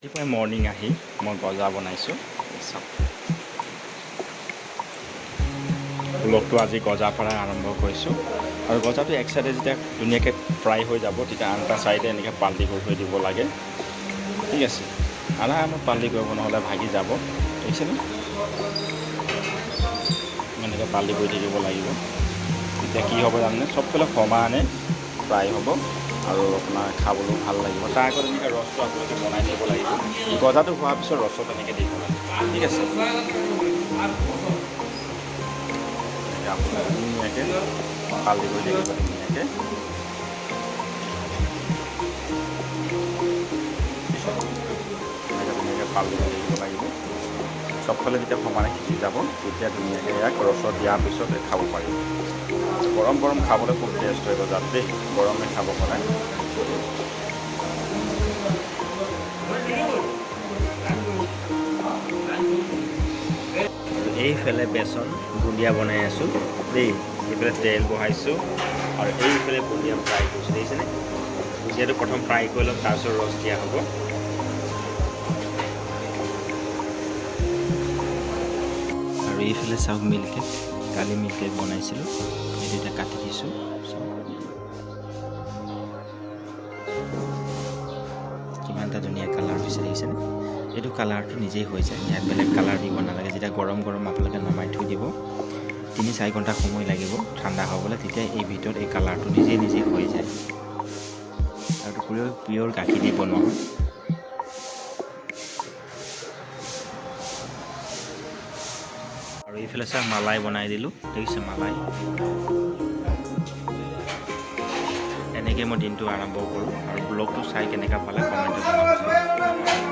ৰাতিপুৱাই মৰ্ণিং আহি মই গজা বনাইছোঁ। ব্লগটো আজি গজাৰ পৰা আৰম্ভ কৰিছোঁ আৰু গজাটো এক চাইডে যেতিয়া ধুনীয়াকৈ ফ্ৰাই হৈ যাব তেতিয়া আন এটা চাইডে এনেকৈ পাল্টি কৰি থৈ দিব লাগে। ঠিক আছে, আৰামত পাল্টি কৰিব নহ'লে ভাগি যাব। দেখিছেনে? এনেকৈ পাল্টি কৰি থাকিব লাগিব। তেতিয়া কি হ'ব জানেনে, চবফালে সমানে ফ্ৰাই হ'ব আৰু আপোনাৰ খাবলৈও ভাল লাগিব। তাৰ আগত এনেকৈ ৰসটো আপোনালোকে বনাই দিব লাগিব। গজাটো হোৱাৰ পিছত ৰসত এনেকৈ দিব লাগে। ঠিক আছে, আপোনালোকে ধুনীয়াকৈ পাল্টি কৰি থাকিব ধুনীয়াকৈ। ধুনীয়াকৈ পাল্টি কৰি থাকিব লাগিব। চবফালে যেতিয়া সমানে সিজি যাব তেতিয়া ধুনীয়াকৈ ইয়াক ৰসত দিয়াৰ পিছত খাব পাৰিব। গৰম গৰম খাবলৈ খুব টেষ্ট হয় গজাত দেই, গৰমে খাব সদায়। এইফালে বেচন বুন্দিয়া বনাই আছোঁ দেই, এইফালে তেল বহাইছোঁ আৰু এইফালে বুন্দিয়া ফ্ৰাই কৰিছোঁ। দেখিছেনে? বুন্দিয়াটো প্ৰথম ফ্ৰাই কৰি ল'ম, তাৰপিছত ৰস দিয়া হ'ব। আৰু এইফালে চাওক মিল্ককেক, কালি মিল্ককেক বনাইছিলোঁ, সেইটো এতিয়া কাটি দিছোঁ। কিমান এটা ধুনীয়া কালাৰ হৈছে দেখিছেনে? এইটো কালাৰটো নিজেই হৈ যায়, ইয়াত বেলেগ কালাৰ দিব নালাগে। যেতিয়া গৰম গৰম আপোনালোকে নমাই থৈ দিব, ৩-৪ ঘণ্টা সময় লাগিব ঠাণ্ডা হ'বলৈ, তেতিয়া এই ভিতৰত এই কালাৰটো নিজে হৈ যায়। আৰু এইটো পিয়ৰ গাখীৰ দি বনোৱা হয়। আৰু এইফালে চাওক মালাই বনাই দিলোঁ, দেখিছে মালাই। এনেকৈ মই দিনটো আৰম্ভ কৰোঁ আৰু ব্লগটো চাই কেনেকুৱা পালে কমেণ্টত জনাব।